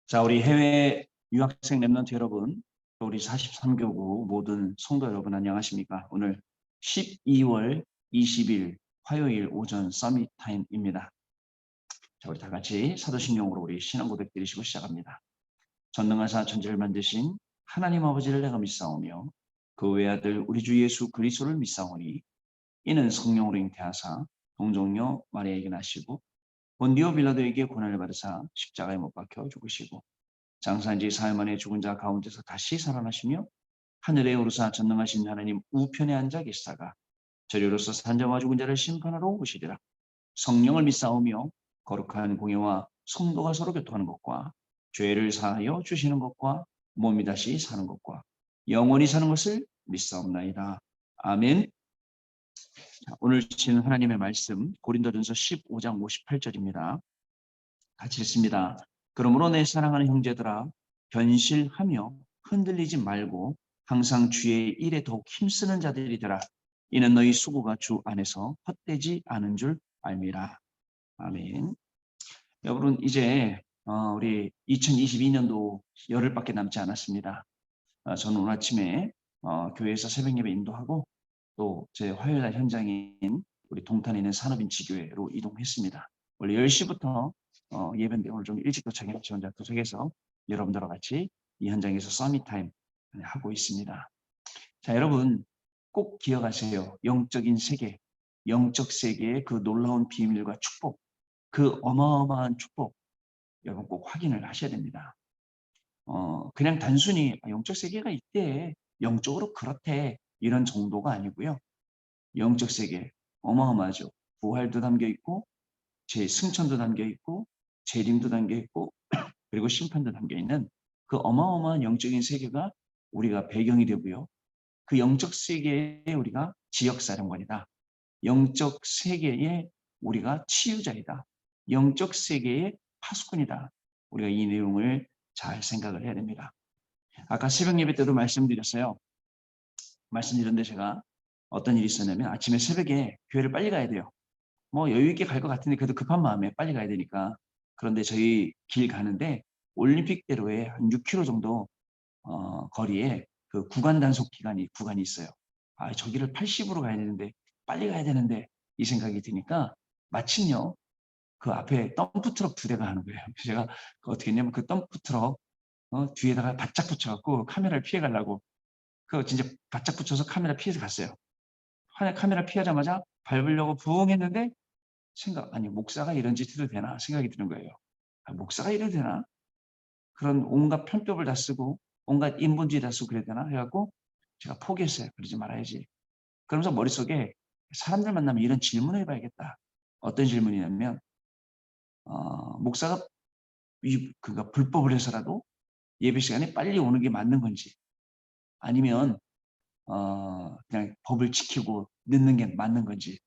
자, 우리 해외 유학생 랩런트 여러분, 또 우리 43교구 모든 성도 여러분 안녕하십니까? 오늘 12월 20일 화요일 오전 서밋 타임입니다. 자, 우리 다 같이 사도신경으로 우리 신앙 고백 드리시고 시작합니다. 전능하사 천지를 만드신 하나님 아버지를 내가 믿사오며 그 외아들 우리 주 예수 그리스도를 믿사오니 이는 성령으로 잉태하사 동정녀 마리아에게 나시고 본디오 빌라도에게 고난을 받으사 십자가에 못 박혀 죽으시고 장사한 지 사흘 만에 죽은 자 가운데서 다시 살아나시며 하늘에 오르사 전능하신 하나님 우편에 앉아 계시다가 저리로서 산자와 죽은 자를 심판하러 오시리라. 성령을 믿사오며 거룩한 공예와 성도가 서로 교통하는 것과 죄를 사하여 주시는 것과 몸이 다시 사는 것과 영원히 사는 것을 믿사옵나이다. 아멘. 자, 오늘 주시는 하나님의 말씀 고린도전서 15장 58절입니다. 같이 읽습니다. 그러므로 내 사랑하는 형제들아 변실하며 흔들리지 말고 항상 주의 일에 더욱 힘쓰는 자들이더라. 이는 너희 수고가 주 안에서 헛되지 않은 줄 알미라. 아멘. 여러분 이제 우리 2022년도 열흘밖에 남지 않았습니다. 저는 오늘 아침에 교회에서 새벽 예배 인도하고 또 제 화요일날 현장인 우리 동탄에 있는 산업인치교회로 이동했습니다. 원래 10시부터 예배인데 오늘 좀 일찍 도착해서 혼자 도착해서 여러분들과 같이 이 현장에서 서밋 타임 하고 있습니다. 자, 여러분 꼭 기억하세요. 영적인 세계, 영적 세계의 그 놀라운 비밀과 축복, 그 어마어마한 축복 여러분 꼭 확인을 하셔야 됩니다. 그냥 단순히 영적 세계가 있대, 영적으로 그렇대 이런 정도가 아니고요. 영적 세계 어마어마하죠. 부활도 담겨 있고 승천도 담겨 있고 재림도 담겨 있고 그리고 심판도 담겨 있는 그 어마어마한 영적인 세계가 우리가 배경이 되고요. 그 영적 세계에 우리가 지역사령관이다. 영적 세계에 우리가 치유자이다. 영적 세계의 파수꾼이다. 우리가 이 내용을 잘 생각을 해야 됩니다. 아까 새벽 예배 때도 말씀드렸어요. 말씀드렸는데 제가 어떤 일이 있었냐면 아침에 새벽에 교회를 빨리 가야 돼요. 뭐 여유 있게 갈 것 같은데 그래도 급한 마음에 빨리 가야 되니까. 그런데 저희 길 가는데 올림픽대로에 한 6km 정도 거리에 그 구간 단속 구간이 있어요. 아, 저기를 80으로 가야 되는데 빨리 가야 되는데 이 생각이 드니까 마침요 그 앞에 덤프트럭 2대가 하는 거예요. 제가 어떻게 했냐면 그 덤프트럭 뒤에다가 바짝 붙여갖고 카메라를 피해가려고 그거 진짜 바짝 붙여서 카메라 피해서 갔어요. 카메라 피하자마자 밟으려고 부엉 했는데 아니 목사가 이런 짓 해도 되나 생각이 드는 거예요. 아, 목사가 이래도 되나? 그런 온갖 편법을 다 쓰고 온갖 인본주의 다 쓰고 그래야 되나 해갖고 제가 포기했어요. 그러지 말아야지. 그러면서 머릿속에 사람들 만나면 이런 질문을 해봐야겠다. 어떤 질문이냐면 목사가 그가 불법을 해서라도 예배 시간에 빨리 오는 게 맞는 건지 아니면 그냥 법을 지키고 늦는 게 맞는 건지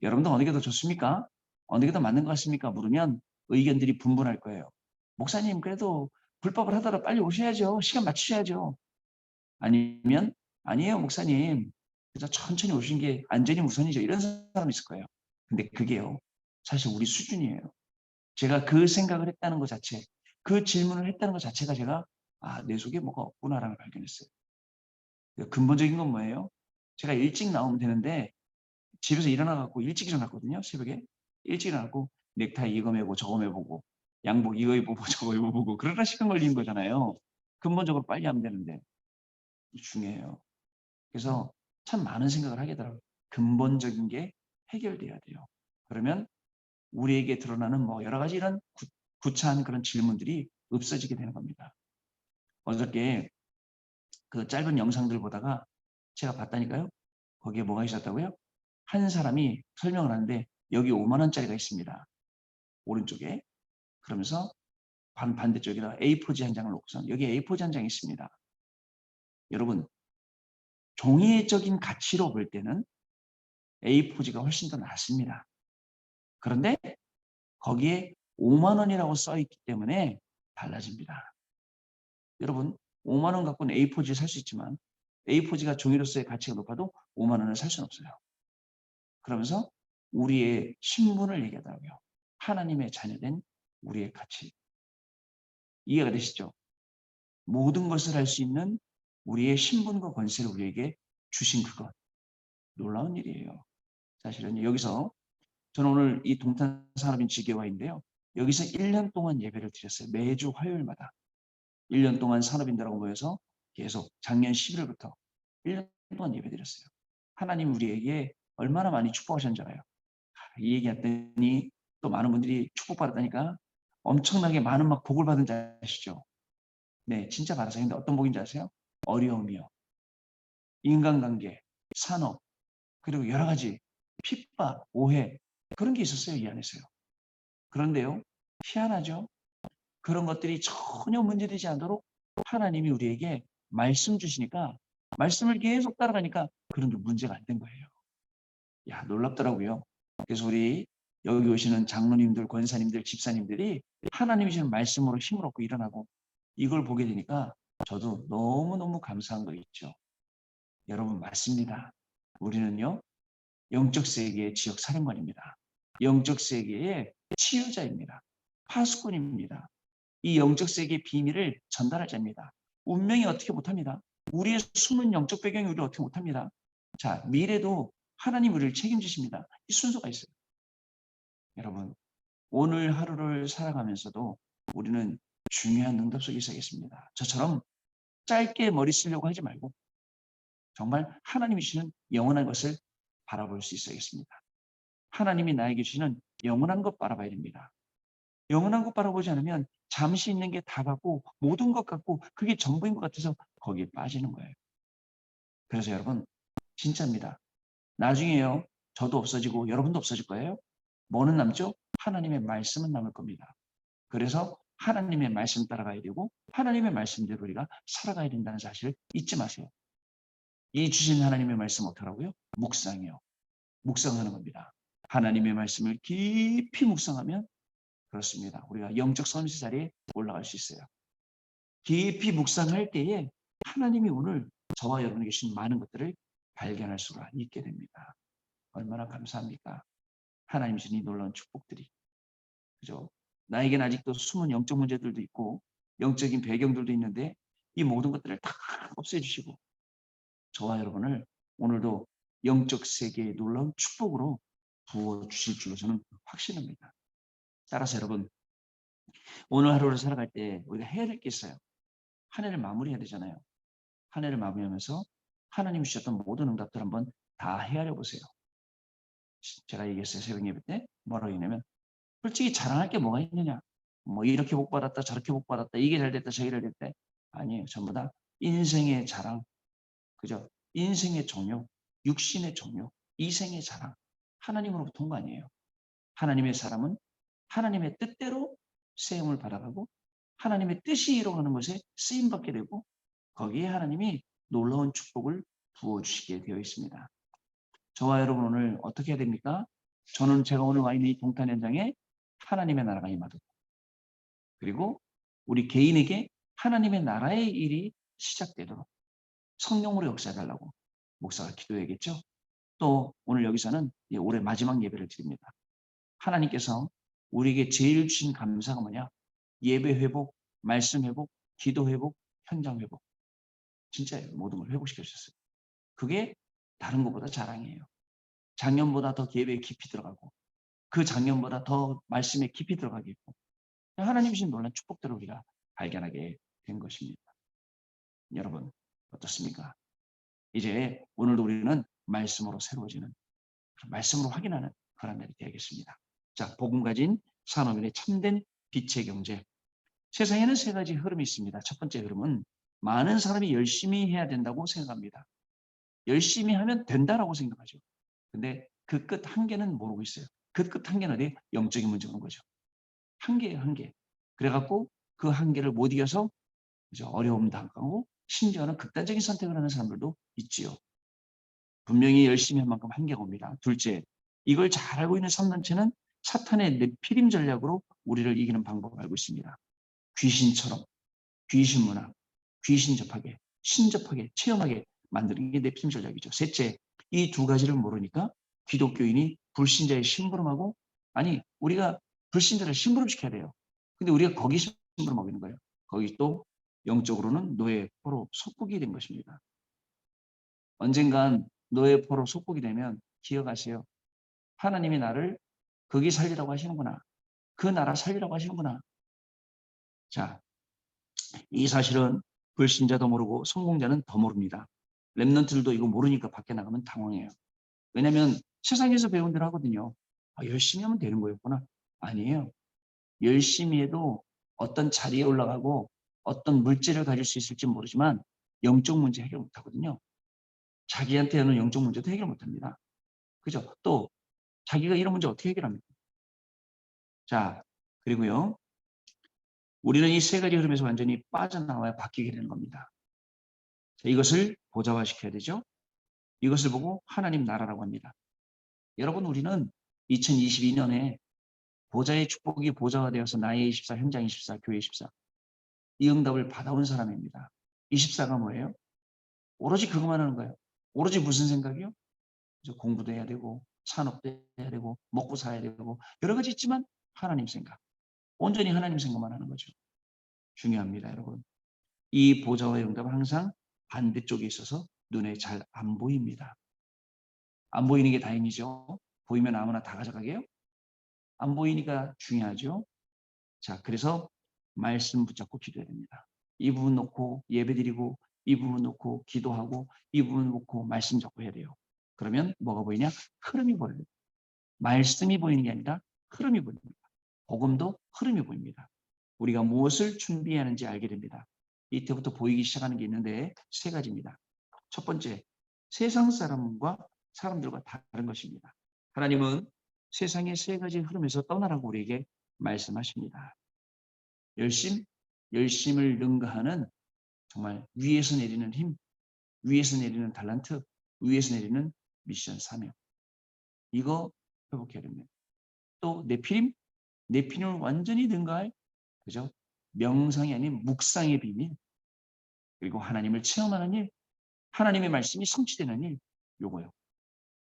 여러분도 어느 게 더 좋습니까? 어느 게 더 맞는 것 같습니까? 물으면 의견들이 분분할 거예요. 목사님 그래도 불법을 하더라도 빨리 오셔야죠. 시간 맞추셔야죠. 아니면 아니에요 목사님. 그래서 천천히 오신 게 안전이 우선이죠. 이런 사람이 있을 거예요. 근데 그게요. 사실 우리 수준이에요. 제가 그 생각을 했다는 것 자체, 그 질문을 했다는 것 자체가 제가 내 속에 뭐가 없구나라는 걸 발견했어요. 근본적인 건 뭐예요? 제가 일찍 나오면 되는데 집에서 일어나갖고 일찍 일어났거든요. 새벽에. 일찍 일어나고 넥타이 이거 매고 저거 매보고 양복 이거 입어보고 저거 입어보고 그러다 시간 걸리는 거잖아요. 근본적으로 빨리 하면 되는데 중요해요. 그래서 참 많은 생각을 하게 되더라고요. 근본적인 게 해결돼야 돼요. 그러면 우리에게 드러나는 뭐 여러 가지 이런 구차한 그런 질문들이 없어지게 되는 겁니다. 어저께 그 짧은 영상들 보다가 제가 봤다니까요. 거기에 뭐가 있었다고요? 한 사람이 설명을 하는데 여기 5만 원짜리가 있습니다. 오른쪽에. 그러면서 반대쪽에다 A4지 한 장을 놓고서 여기 A4지 한 장이 있습니다. 여러분 종이적인 가치로 볼 때는 A4지가 훨씬 더 낫습니다. 그런데 거기에 5만 원이라고 써 있기 때문에 달라집니다. 여러분 5만 원 갖고는 A4지 살 수 있지만 A4지가 종이로서의 가치가 높아도 5만 원을 살 수는 없어요. 그러면서 우리의 신분을 얘기하더라고요. 하나님의 자녀된 우리의 가치. 이해가 되시죠? 모든 것을 할 수 있는 우리의 신분과 권세를 우리에게 주신 그것. 놀라운 일이에요. 사실은 여기서 저는 오늘 이 동탄 산업인 지교화인데요. 여기서 1년 동안 예배를 드렸어요. 매주 화요일마다. 1년 동안 산업인들하고 모여서 계속 작년 11월부터 1년 동안 예배 드렸어요. 하나님 우리에게 얼마나 많이 축복하셨는지 알아요. 이 얘기했더니 또 많은 분들이 축복받았다니까 엄청나게 많은 막 복을 받은 줄 아시죠? 네, 진짜 받았어요. 근데 어떤 복인지 아세요? 어려움이요. 인간관계, 산업, 그리고 여러 가지 핍박, 오해 그런 게 있었어요. 이 안에서요. 그런데요. 희한하죠? 그런 것들이 전혀 문제되지 않도록 하나님이 우리에게 말씀 주시니까 말씀을 계속 따라가니까 그런 게 문제가 안 된 거예요. 야, 놀랍더라고요. 그래서 우리 여기 오시는 장로님들, 권사님들, 집사님들이 하나님이 주는 말씀으로 힘을 얻고 일어나고 이걸 보게 되니까 저도 너무너무 감사한 거 있죠. 여러분 맞습니다. 우리는요. 영적 세계의 지역 사령관입니다. 영적 세계의 치유자입니다. 파수꾼입니다. 이 영적 세계의 비밀을 전달할 자입니다. 운명이 어떻게 못합니다. 우리의 숨은 영적 배경이 우리를 어떻게 못합니다. 자, 미래도 하나님 우리를 책임지십니다. 이 순서가 있어요. 여러분, 오늘 하루를 살아가면서도 우리는 중요한 응답 속에 있어야겠습니다. 저처럼 짧게 머리 쓰려고 하지 말고 정말 하나님이 주시는 영원한 것을 바라볼 수 있어야겠습니다. 하나님이 나에게 주시는 영원한 것 바라봐야 됩니다. 영원한 것 바라보지 않으면 잠시 있는 게 다 같고 모든 것 같고 그게 전부인 것 같아서 거기에 빠지는 거예요. 그래서 여러분 진짜입니다. 나중에요. 저도 없어지고 여러분도 없어질 거예요. 뭐는 남죠? 하나님의 말씀은 남을 겁니다. 그래서 하나님의 말씀 따라가야 되고 하나님의 말씀대로 우리가 살아가야 된다는 사실을 잊지 마세요. 이 주신 하나님의 말씀 어떡하라고요? 묵상이요. 묵상하는 겁니다. 하나님의 말씀을 깊이 묵상하면 그렇습니다. 우리가 영적 선지 자리에 올라갈 수 있어요. 깊이 묵상할 때에 하나님이 오늘 저와 여러분에게 주신 많은 것들을 발견할 수가 있게 됩니다. 얼마나 감사합니까? 하나님 주신 이 놀라운 축복들이. 그죠? 나에게는 아직도 숨은 영적 문제들도 있고 영적인 배경들도 있는데 이 모든 것들을 다 없애주시고 저와 여러분을 오늘도 영적 세계의 놀라운 축복으로 부어주실 줄로 저는 확신합니다. 따라서 여러분 오늘 하루를 살아갈 때 우리가 해야 될 게 있어요. 한 해를 마무리해야 되잖아요. 한 해를 마무리하면서 하나님이 주셨던 모든 응답들 한번 다 헤아려 보세요. 제가 얘기했어요. 새벽 예배 때 뭐라고 했냐면 솔직히 자랑할 게 뭐가 있느냐. 뭐 이렇게 복 받았다 저렇게 복 받았다 이게 잘 됐다 저게 잘 됐다. 아니에요. 전부 다 인생의 자랑. 그죠? 인생의 종료, 육신의 종료, 이생의 자랑. 하나님으로부터 온 거 아니에요. 하나님의 사람은 하나님의 뜻대로 세움을 받아가고 하나님의 뜻이 이루어가는 것에 쓰임받게 되고 거기에 하나님이 놀라운 축복을 부어주시게 되어 있습니다. 저와 여러분 오늘 어떻게 해야 됩니까? 저는 제가 오늘 와 있는 이 동탄 현장에 하나님의 나라가 임하도록 그리고 우리 개인에게 하나님의 나라의 일이 시작되도록 성령으로 역사해달라고 목사가 기도해야겠죠. 또 오늘 여기서는 올해 마지막 예배를 드립니다. 하나님께서 우리에게 제일 주신 감사가 뭐냐? 예배 회복, 말씀 회복, 기도 회복, 현장 회복. 진짜예요. 모든 걸 회복시켜 주셨어요. 그게 다른 것보다 자랑이에요. 작년보다 더 예배에 깊이 들어가고 그 작년보다 더 말씀에 깊이 들어가겠고 하나님 주신 놀라운 축복들을 우리가 발견하게 된 것입니다. 여러분 어떻습니까? 이제 오늘도 우리는 말씀으로 새로워지는 말씀으로 확인하는 그런 날이 되겠습니다. 자, 복음 가진 산업인의 참된 빛의 경제. 세상에는 세 가지 흐름이 있습니다. 첫 번째 흐름은 많은 사람이 열심히 해야 된다고 생각합니다. 열심히 하면 된다라고 생각하죠. 근데 그 끝 한계는 모르고 있어요. 그 끝 한계는 어디? 영적인 문제가 오는 거죠. 한계예요, 한계. 그래갖고 그 한계를 못 이겨서 어려움 당하고 심지어는 극단적인 선택을 하는 사람들도 있지요. 분명히 열심히 한 만큼 한계가 옵니다. 둘째, 이걸 잘 알고 있는 삼단체는 사탄의 네피림 전략으로 우리를 이기는 방법을 알고 있습니다. 귀신처럼, 귀신 문화, 귀신 접하게, 신접하게, 체험하게 만드는 게 네피림 전략이죠. 셋째, 이 두 가지를 모르니까 기독교인이 불신자의 심부름하고 아니 우리가 불신자를 심부름시켜야 돼요. 근데 우리가 거기 심부름하고 있는 거예요. 거기 또 영적으로는 노예 포로 속국이 된 것입니다. 언젠간 노예 포로 속국이 되면 기억하세요. 하나님이 나를 거기 살리라고 하시는구나. 그 나라 살리라고 하시는구나. 자, 이 사실은 불신자도 모르고 성공자는 더 모릅니다. 랩런트들도 이거 모르니까 밖에 나가면 당황해요. 왜냐하면 세상에서 배운 대로 하거든요. 열심히 하면 되는 거였구나. 아니에요. 열심히 해도 어떤 자리에 올라가고 어떤 물질을 가질 수 있을지 모르지만 영적 문제 해결 못하거든요. 자기한테 오는 영적 문제도 해결 못합니다. 그죠? 또 자기가 이런 문제 어떻게 해결합니까? 자, 그리고요. 우리는 이 세 가지 흐름에서 완전히 빠져나와야 바뀌게 되는 겁니다. 자, 이것을 보좌화시켜야 되죠. 이것을 보고 하나님 나라라고 합니다. 여러분, 우리는 2022년에 보좌의 축복이 보좌화되어서 나의 24, 현장 24, 교회 24 이 응답을 받아온 사람입니다. 24가 뭐예요? 오로지 그것만 하는 거예요. 오로지 무슨 생각이요? 공부도 해야 되고 산업도 해야 되고 먹고 살아야 되고 여러 가지 있지만 하나님 생각. 온전히 하나님 생각만 하는 거죠. 중요합니다, 여러분. 이 보좌와의 응답은 항상 반대쪽에 있어서 눈에 잘 안 보입니다. 안 보이는 게 다행이죠. 보이면 아무나 다 가져가게요? 안 보이니까 중요하죠. 자, 그래서 말씀 붙잡고 기도해야 됩니다. 이 부분 놓고 예배드리고 이 부분 놓고 기도하고 이 부분 놓고 말씀 잡고 해야 돼요. 그러면 뭐가 보이냐? 흐름이 보여요. 말씀이 보이는 게 아니라 흐름이 보입니다. 복음도 흐름이 보입니다. 우리가 무엇을 준비하는지 알게 됩니다. 이때부터 보이기 시작하는 게 있는데 세 가지입니다. 첫 번째, 세상 사람들과 다른 것입니다. 하나님은 세상의 세 가지 흐름에서 떠나라고 우리에게 말씀하십니다. 열심을 능가하는 정말 위에서 내리는 힘, 위에서 내리는 달란트, 위에서 내리는 미션 사명. 이거 회복해야 됩니다. 또 내피림을 완전히 능가할 그죠? 명상이 아닌 묵상의 비밀, 그리고 하나님을 체험하는 일, 하나님의 말씀이 성취되는 일, 요거요.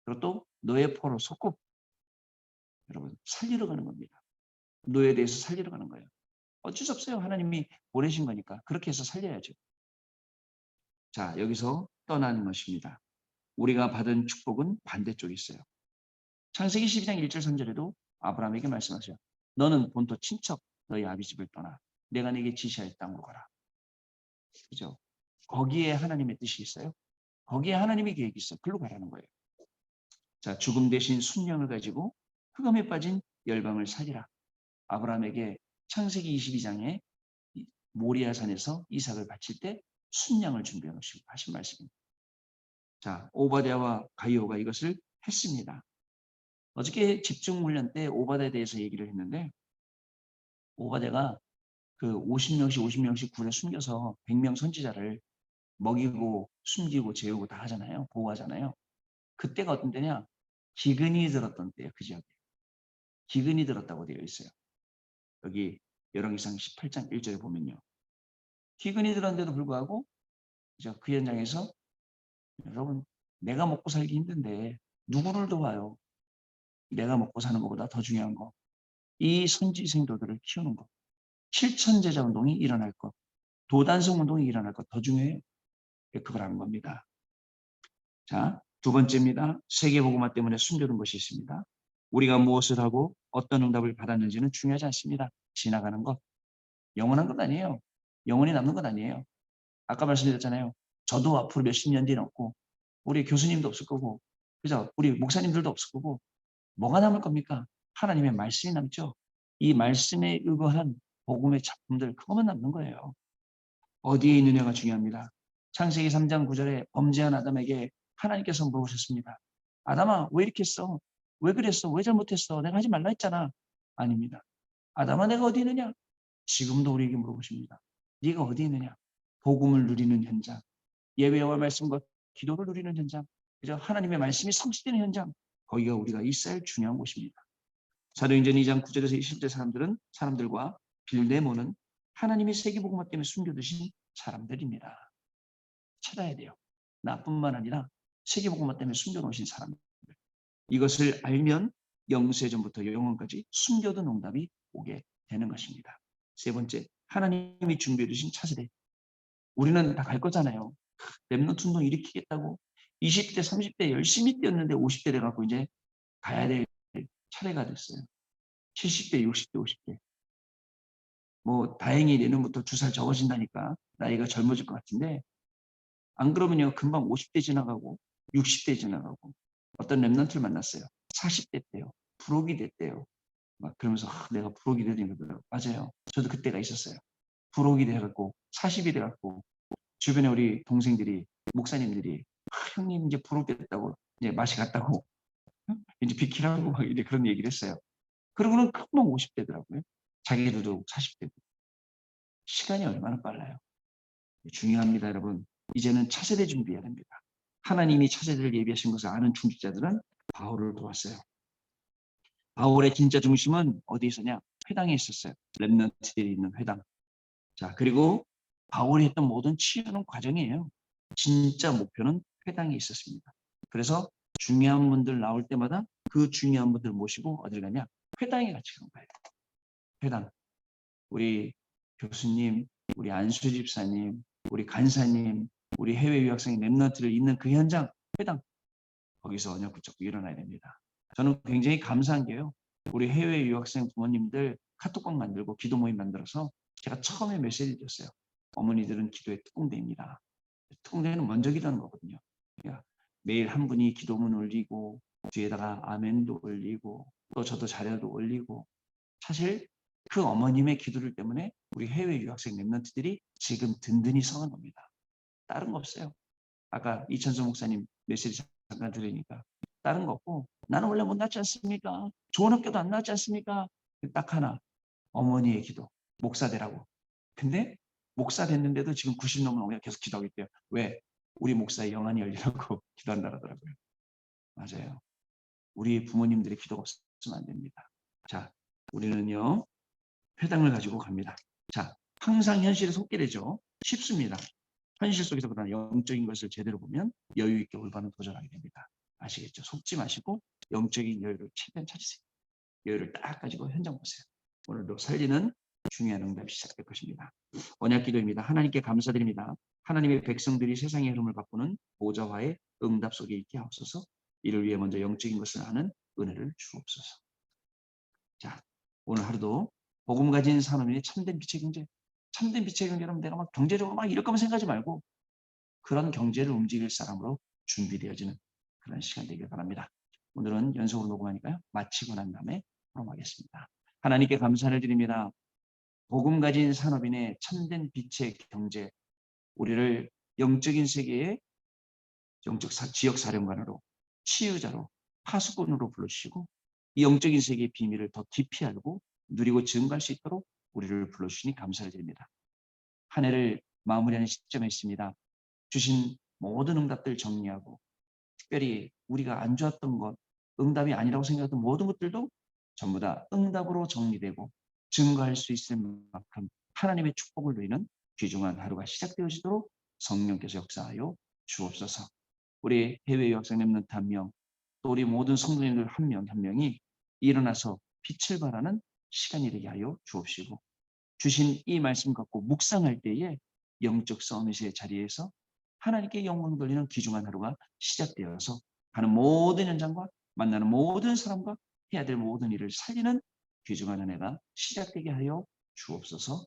그리고 또 노예 포로 속국, 여러분 살리러 가는 겁니다. 노예에 대해서 살리러 가는 거예요. 어쩔 수 없어요. 하나님이 보내신 거니까 그렇게 해서 살려야죠. 자, 여기서 떠나는 것입니다. 우리가 받은 축복은 반대쪽에 있어요. 창세기 12장 1절 3절에도 아브라함에게 말씀하셔요. 너는 본토 친척 너희 아비 집을 떠나 내가 네게 지시할 땅으로 가라. 그죠? 거기에 하나님의 뜻이 있어요. 거기에 하나님의 계획이 있어요. 글로 가라는 거예요. 자, 죽음 대신 순양을 가지고 흑암에 빠진 열방을 살리라. 아브라함에게 창세기 22장에 모리아산에서 이삭을 바칠 때 순양을 준비해 놓으시고 하신 말씀입니다. 자, 오바댜와 가이오가 이것을 했습니다. 어저께 집중훈련 때 오바댜에 대해서 얘기를 했는데 오바댜가 그 50명씩 굴에 숨겨서 100명 선지자를 먹이고 숨기고 재우고 다 하잖아요. 보호하잖아요. 그때가 어떤 때냐? 기근이 들었던 때예요. 그 지역에. 기근이 들었다고 되어 있어요. 여기 열왕기상 18장 1절에 보면요. 기근이 들었는데도 불구하고 그 현장에서 여러분 내가 먹고 살기 힘든데 누구를 도와요? 내가 먹고 사는 것보다 더 중요한 거. 이 선지 생도들을 키우는 것. 실천제자 운동이 일어날 것. 도단성 운동이 일어날 것 더 중요해요. 그걸 하는 겁니다. 자, 두 번째입니다. 세계복음화 때문에 숨겨둔 것이 있습니다. 우리가 무엇을 하고 어떤 응답을 받았는지는 중요하지 않습니다. 지나가는 것. 영원한 것 아니에요. 영원히 남는 것 아니에요. 아까 말씀드렸잖아요. 저도 앞으로 몇십 년 뒤는 없고 우리 교수님도 없을 거고 그죠? 우리 목사님들도 없을 거고 뭐가 남을 겁니까? 하나님의 말씀이 남죠. 이 말씀에 의거한 복음의 작품들 그것만 남는 거예요. 어디에 있느냐가 중요합니다. 창세기 3장 9절에 범죄한 아담에게 하나님께서 물으셨습니다. 아담아 왜 이렇게 했어? 왜 그랬어? 왜 잘못했어? 내가 하지 말라 했잖아. 아닙니다. 아담아 내가 어디 있느냐? 지금도 우리에게 물어보십니다. 네가 어디 있느냐? 복음을 누리는 현장, 예배와 말씀과 기도를 누리는 현장, 그죠? 하나님의 말씀이 성취되는 현장, 거기가 우리가 있어야 할 중요한 곳입니다. 사도행전 2장 9절에서 20절 사람들과 빌레몬은 하나님의 세계복음화 때문에 숨겨두신 사람들입니다. 찾아야 돼요. 나뿐만 아니라 세계복음화 때문에 숨겨놓으신 사람들. 이것을 알면 영세전부터 영원까지 숨겨둔 응답이 오게 되는 것입니다. 세 번째, 하나님이 준비해 주신 차세대. 우리는 다 갈 거잖아요. 렘넌트 운동 일으키겠다고 20대, 30대 열심히 뛰었는데 50대 돼갖고 이제 가야 될 차례가 됐어요. 70대, 60대, 50대. 뭐 다행히 내년부터 2살 적어진다니까 나이가 젊어질 것 같은데 안 그러면요 금방 50대 지나가고 60대 지나가고 어떤 렘넌트를 만났어요. 40대 때요. 부록이 됐대요. 막 그러면서 내가 부록이 되는 거더라고요. 맞아요. 저도 그때가 있었어요. 부록이 돼갖고 40이 돼갖고 주변에 우리 동생들이 목사님들이 형님 이제 부록됐다고 이제 맛이 갔다고 이제 비키라고 막 이제 그런 얘기를 했어요. 그러고는 금방 50대더라고요. 자기들도 40대고. 시간이 얼마나 빨라요. 중요합니다, 여러분. 이제는 차세대 준비해야 됩니다. 하나님이 차세대를 예비하신 것을 아는 중직자들은 바울을 도왔어요. 바울의 진짜 중심은 어디에 있었냐? 회당에 있었어요. 렘넌트들이 있는 회당. 자, 그리고 바울이 했던 모든 치유는 과정이에요. 진짜 목표는 회당에 있었습니다. 그래서 중요한 분들 나올 때마다 그 중요한 분들 모시고 어딜 가냐? 회당에 같이 간 거예요. 회당. 우리 교수님, 우리 안수 집사님, 우리 간사님, 우리 해외 유학생 렘넌트를 있는 그 현장, 회당. 거기서 언약 붙잡고 일어나야 됩니다. 저는 굉장히 감사한 게요. 우리 해외 유학생 부모님들 카톡방 만들고 기도 모임 만들어서 제가 처음에 메시지 드렸어요. 어머니들은 기도에 특공대입니다. 특공대는 먼저 기도하는 거거든요. 그러니까 매일 한 분이 기도문 올리고 뒤에다가 아멘도 올리고 또 저도 자료도 올리고 사실 그 어머님의 기도를 때문에 우리 해외 유학생 렘넌트들이 지금 든든히 서는 겁니다. 다른 거 없어요. 아까 이천수 목사님 메시지 잠깐 들으니까 다른 거 없고 나는 원래 못 낳지 않습니까? 좋은 학교도 안 나왔지 않습니까? 딱 하나 어머니의 기도 목사 되라고. 근데 목사 됐는데도 지금 90 넘은 어머니가 계속 기도하고 있대요. 왜? 우리 목사의 영안이 열리라고 기도한다 하더라고요. 맞아요. 우리 부모님들의 기도가 없으면 안 됩니다. 자, 우리는요. 회당을 가지고 갑니다. 자, 항상 현실에 속게 되죠. 쉽습니다. 현실 속에서보다 영적인 것을 제대로 보면 여유 있게 올바른 도전하게 됩니다. 아시겠죠? 속지 마시고 영적인 여유를 최대한 찾으세요. 여유를 딱 가지고 현장 보세요. 오늘도 살리는 중요한 응답이 시작될 것입니다. 언약 기도입니다. 하나님께 감사드립니다. 하나님의 백성들이 세상의 흐름을 바꾸는 보좌와의 응답 속에 있게 하옵소서. 이를 위해 먼저 영적인 것을 아는 은혜를 주옵소서. 자, 오늘 하루도 복음 가진 산업인의 참된 빛의 경제. 참된 빛의 경제라면 내가 막 경제적으로 막 이럴 거면 생각하지 말고 그런 경제를 움직일 사람으로 준비되어지는 그런 시간 되길 바랍니다. 오늘은 연속으로 녹음하니까요. 마치고 난 다음에 녹음하겠습니다. 하나님께 감사를 드립니다. 복음 가진 산업인의 참된 빛의 경제, 우리를 영적인 세계의 영적 지역 사령관으로 치유자로 파수꾼으로 불러주시고 이 영적인 세계의 비밀을 더 깊이 알고 누리고 증거할 수 있도록 우리를 불러주시니 감사를 드립니다. 한 해를 마무리하는 시점에 있습니다. 주신 모든 응답들 정리하고 특별히 우리가 안 좋았던 것, 응답이 아니라고 생각했던 모든 것들도 전부 다 응답으로 정리되고 증거할 수 있을 만큼 하나님의 축복을 누리는 귀중한 하루가 시작되어지도록 성령께서 역사하여 주옵소서. 우리 해외 유학생 렘넌트 한 명, 또 우리 모든 성도님들 한 명 한 명이 일어나서 빛을 발하는 시간이 되게 하여 주옵시고 주신 이 말씀 갖고 묵상할 때에 영적 서밋의 자리에서 하나님께 영광 돌리는 귀중한 하루가 시작되어서 가는 모든 현장과 만나는 모든 사람과 해야 될 모든 일을 살리는 귀중한 은혜가 시작되게 하여 주옵소서.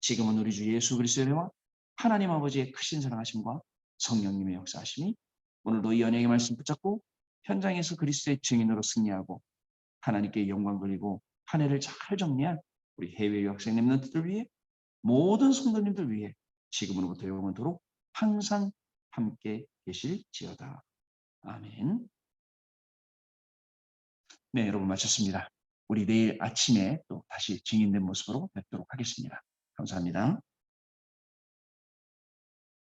지금은 우리 주 예수 그리스도의 은혜와 하나님 아버지의 크신 사랑하심과 성령님의 역사하심이 오늘도 이 연예의 말씀 붙잡고 현장에서 그리스도의 증인으로 승리하고 하나님께 영광 돌리고 한 해를 잘 정리한 우리 해외 유학생 렘넌트들 위해 모든 성도님들 위해 지금으로부터 영원토록 항상 함께 계실지어다. 아멘. 네, 여러분 마쳤습니다. 우리 내일 아침에 또 다시 증인된 모습으로 뵙도록 하겠습니다. 감사합니다.